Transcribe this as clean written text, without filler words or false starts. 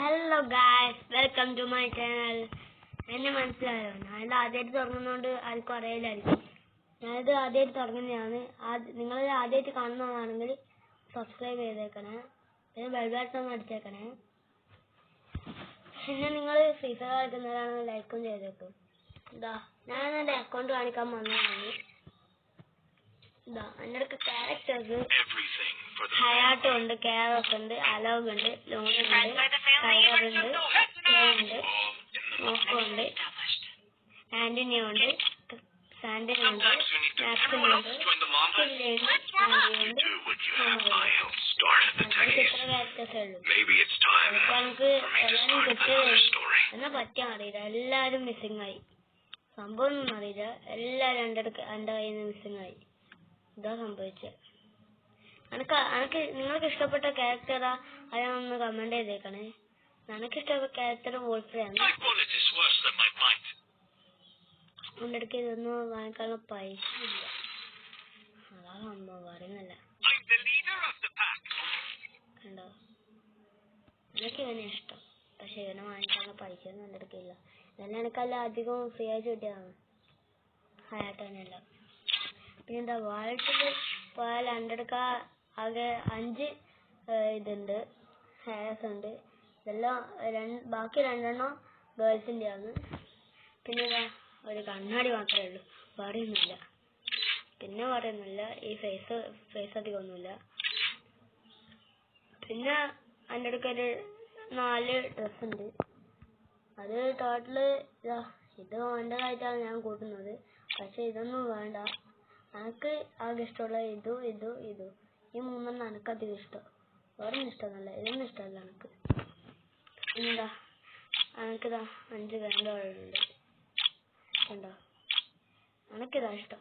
Hello guys, welcome to my channel. എന്നെ മനസ്സിലായോ? ഞാനിത് ആദ്യമായിട്ട് തുടങ്ങുന്നതുകൊണ്ട് ആർക്കും അറിയില്ലായിരിക്കും. ഞാനിത് ആദ്യമായിട്ട് തുടങ്ങുന്നതാണ്. നിങ്ങൾ ആദ്യമായിട്ട് കാണുന്നതാണെങ്കിൽ സബ്സ്ക്രൈബ് ചെയ്തേക്കണേ, പിന്നെ ബെൽ ബട്ടൺ ഒന്ന് അടിച്ചേക്കണേ. പിന്നെ നിങ്ങൾ ഫ്രീ ഫയർ കളിക്കുന്നവരാണെങ്കിൽ ലൈക്കും ചെയ്തേക്കും. ഇതാ ഞാൻ എൻ്റെ അക്കൗണ്ട് കാണിക്കാൻ വന്നതാണ്. ഇതാ എൻ്റെ അടുത്ത് ക്യാരക്ടേഴ്സ് ഹയാട്ടോ ഉണ്ട്, കാരോസ് ഉണ്ട്, അലോഗ് ഉണ്ട്, ലോൺ ഉണ്ട്, ടൈഗർ ഉണ്ട്, ഉണ്ട്, മോക്കോ ഉണ്ട്, ആന്റണി ഉണ്ട്, സാന്റണി ഉണ്ട്, നാക്സിൻ ഉണ്ട്, കില്ലിയുണ്ട്, ആന്റിയുണ്ട്. ഇത്ര ക്യാരക്ടേഴ്സേ ഉള്ളൂ. അപ്പൊ നമുക്ക് എല്ലാവരും കിട്ടിയത് എന്നാ പറ്റാൻ അറിയില്ല. എല്ലാവരും മിസ്സിംഗ് ആയി. സംഭവം ഒന്നും അറിയില്ല. എല്ലാവരും എൻ്റെ കയ്യിൽ നിന്ന് മിസ്സിംഗ് ആയി. ഇതാ സംഭവിച്ചത്. എനിക്ക് നിങ്ങൾക്ക് ഇഷ്ടപ്പെട്ട ക്യാരക്ടറാ അതൊന്ന് കമന്റ് ചെയ്തേക്കണേ. എനിക്ക് ഇഷ്ടപ്പെട്ട ക്യാരക്ടർ വോൾഫ്രയാണ്. എൻ്റെ അടുക്ക് ഇതൊന്നും വാങ്ങിക്കാനുള്ള പൈസ ഇല്ല. അതാ സംഭവം, പറയുന്നില്ല. കണ്ടോ, എനിക്ക് ഇവനെ ഇഷ്ടം, പക്ഷെ ഇവനെ വാങ്ങിക്കാനുള്ള പൈസ ഒന്നും എൻ്റെ അടുക്കില്ല. ഇതെല്ലാം എനിക്കല്ല അധികം ഫ്രീ ആയിട്ട് കിട്ടിയതാണ്, ഹയാട്ടോനല്ല. പിന്നെ എന്താ വാൾട്ടിൽ പോയാൽ എൻ്റെ അടുക്ക ആകെ 5 ഇതുണ്ട്, ഹെയർസ് ഉണ്ട്. ഇതെല്ലാം ബാക്കി 2 ഗേൾസിൻ്റെ ആണ്. പിന്നെ ഒരു കണ്ണാടി മാത്രമേ ഉള്ളൂ, പറയുന്നില്ല. പിന്നെ പറയുന്നില്ല, ഈ ഫേസ് അധികമൊന്നുമില്ല. പിന്നെ എൻ്റെ അടുക്കൊരു 4 ഡ്രസ് ഉണ്ട്. അത് ടോട്ടല് ഇത് വേണ്ടതായിട്ടാണ് ഞാൻ കൂട്ടുന്നത്. പക്ഷെ ഇതൊന്നും വേണ്ട. എനിക്ക് ആകെ ഇഷ്ടമുള്ള ഇതും ഈ 3 എനിക്കധികം ഇഷ്ടം. വേറൊന്നും ഇഷ്ടമല്ല, ഇതൊന്നും ഇഷ്ടമല്ല എനിക്ക്. എന്താ എനിക്കിതാ 5 ബാൻഡുകളുണ്ട്. കണ്ടോ, എനിക്കിതാ ഇഷ്ടം.